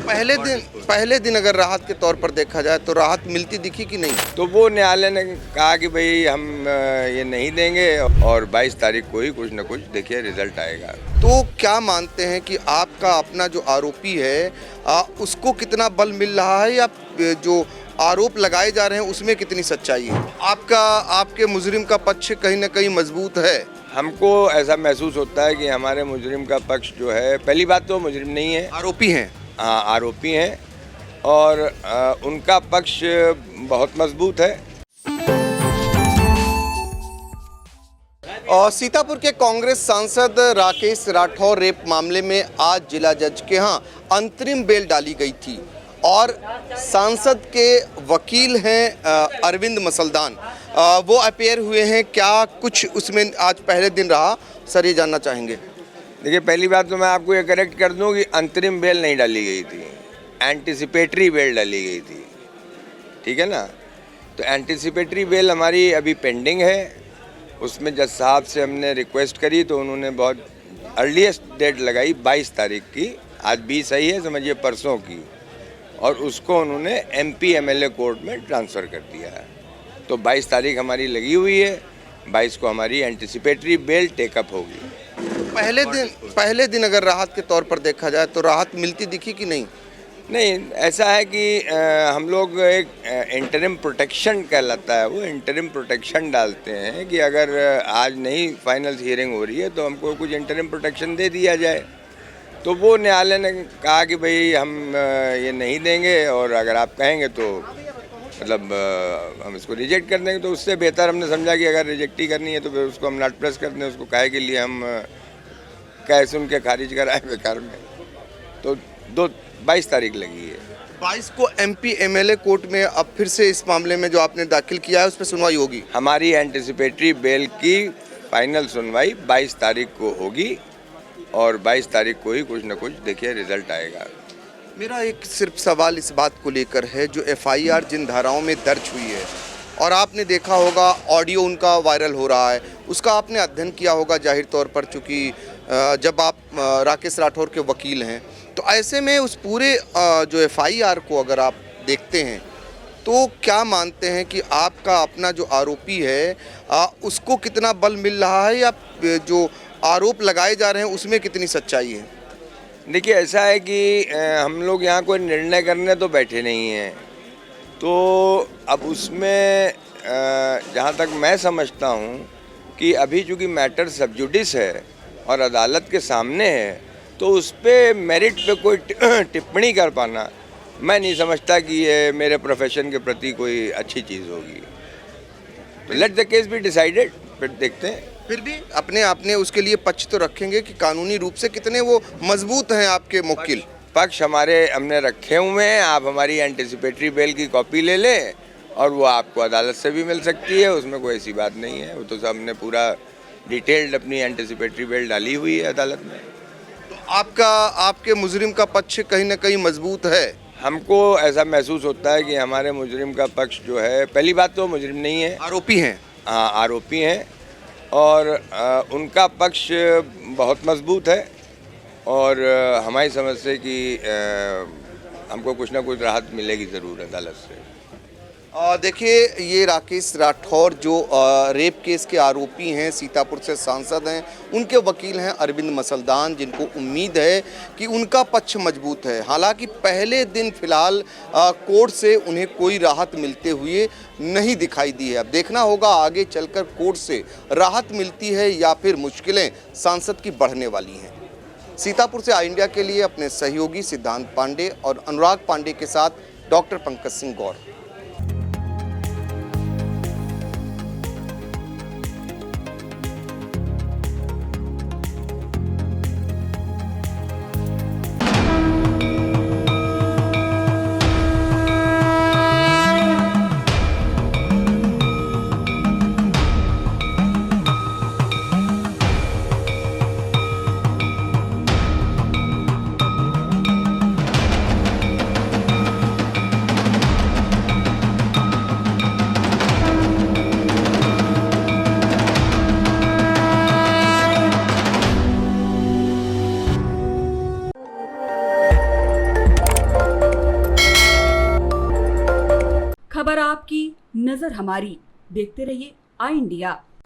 पहले दिन अगर राहत के तौर पर देखा जाए तो राहत मिलती दिखी कि नहीं? तो वो न्यायालय ने कहा कि भाई हम ये नहीं देंगे और 22 तारीख को ही कुछ न कुछ देखिए रिजल्ट आएगा। तो क्या मानते हैं कि आपका अपना जो आरोपी है उसको कितना बल मिल रहा है या जो आरोप लगाए जा रहे हैं उसमें कितनी सच्चाई है? आपके मुजरिम का पक्ष कहीं ना कहीं मजबूत है? हमको ऐसा महसूस होता है कि हमारे मुजरिम का पक्ष जो है, पहली बात तो मुजरिम नहीं है, आरोपी हैं। हाँ आरोपी हैं और उनका पक्ष बहुत मजबूत है। और सीतापुर के कांग्रेस सांसद राकेश राठौर रेप मामले में आज जिला जज के यहाँ अंतरिम बेल डाली गई थी और सांसद के वकील हैं अरविंद मसलदान, वो अपेयर हुए हैं। क्या कुछ उसमें आज पहले दिन रहा, सर ये जानना चाहेंगे। देखिए पहली बात तो मैं आपको ये करेक्ट कर दूं कि अंतरिम बेल नहीं डाली गई थी, एंटिसिपेटरी बेल डाली गई थी, ठीक है ना। तो एंटिसिपेटरी बेल हमारी अभी पेंडिंग है, उसमें जज साहब से हमने रिक्वेस्ट करी तो उन्होंने बहुत अर्लीस्ट डेट लगाई 22 तारीख की, आज 20 आई है समझिए परसों की, और उसको उन्होंने एमपी एमएलए कोर्ट में ट्रांसफ़र कर दिया है। तो 22 तारीख हमारी लगी हुई है, 22 को हमारी एंटिसिपेटरी बेल टेकअप होगी। पहले दिन अगर राहत के तौर पर देखा जाए तो राहत मिलती दिखी कि नहीं? नहीं, ऐसा है कि हम लोग एक इंटरिम प्रोटेक्शन कहलाता है, वो इंटरिम प्रोटेक्शन डालते हैं कि अगर आज नहीं फाइनल हियरिंग हो रही है तो हमको कुछ इंटरिम प्रोटेक्शन दे दिया जाए। तो वो न्यायालय ने कहा कि भाई हम ये नहीं देंगे और अगर आप कहेंगे तो मतलब हम इसको रिजेक्ट कर देंगे। तो उससे बेहतर हमने समझा कि अगर रिजेक्ट ही करनी है तो फिर उसको हम नॉट प्रेस कर दें, उसको काहे के लिए हम कह सुन के खारिज कराए बेकार में। तो 22 तारीख लगी है। 22 को एमपी एमएलए कोर्ट में अब फिर से इस मामले में जो आपने दाखिल किया है उस पर सुनवाई होगी। हमारी एंटिसिपेटरी बेल की फाइनल सुनवाई 22 तारीख को होगी और 22 तारीख को ही कुछ न कुछ देखिए रिजल्ट आएगा। मेरा एक सिर्फ सवाल इस बात को लेकर है, जो एफआईआर जिन धाराओं में दर्ज हुई है और आपने देखा होगा ऑडियो उनका वायरल हो रहा है, उसका आपने अध्ययन किया होगा जाहिर तौर पर, चूँकि जब आप राकेश राठौर के वकील हैं, तो ऐसे में उस पूरे जो एफआईआर को अगर आप देखते हैं तो क्या मानते हैं कि आपका अपना जो आरोपी है उसको कितना बल मिल रहा है या जो आरोप लगाए जा रहे हैं उसमें कितनी सच्चाई है? देखिए ऐसा है कि हम लोग यहाँ कोई निर्णय करने तो बैठे नहीं हैं, तो अब उसमें जहाँ तक मैं समझता हूँ कि अभी चूँकि मैटर सब जुडिस है और अदालत के सामने है, तो उस पर मेरिट पे कोई टिप्पणी कर पाना मैं नहीं समझता कि ये मेरे प्रोफेशन के प्रति कोई अच्छी चीज़ होगी। तो let the case be decided, फिर देखते हैं। फिर भी अपने आपने उसके लिए पक्ष तो रखेंगे कि कानूनी रूप से कितने वो मजबूत हैं आपके मुवक्किल? पक्ष हमारे हमने रखे हुए हैं, आप हमारी एंटिसिपेटरी बेल की कॉपी ले लें और वो आपको अदालत से भी मिल सकती है, उसमें कोई ऐसी बात नहीं है। वो तो हमने पूरा डिटेल्ड अपनी एंटिसिपेटरी बेल डाली हुई है अदालत में। तो आपके मुजरिम का पक्ष कहीं ना कहीं मजबूत है? हमको ऐसा महसूस होता है कि हमारे मुजरिम का पक्ष जो है, पहली बात तो मुजरिम नहीं है, आरोपी हैं। हाँ आरोपी हैं और उनका पक्ष बहुत मजबूत है और हमारी समझ से कि हमको कुछ ना कुछ राहत मिलेगी ज़रूर अदालत से। देखिए ये राकेश राठौर जो रेप केस के आरोपी हैं, सीतापुर से सांसद हैं, उनके वकील हैं अरविंद मसलदान, जिनको उम्मीद है कि उनका पक्ष मजबूत है। हालांकि पहले दिन फिलहाल कोर्ट से उन्हें कोई राहत मिलते हुए नहीं दिखाई दी है। अब देखना होगा आगे चलकर कोर्ट से राहत मिलती है या फिर मुश्किलें सांसद की बढ़ने वाली हैं। सीतापुर से आई इंडिया के लिए अपने सहयोगी सिद्धांत पांडे और अनुराग पांडे के साथ डॉक्टर पंकज सिंह गौर। खबर आपकी, नजर हमारी। देखते रहिए आई इंडिया।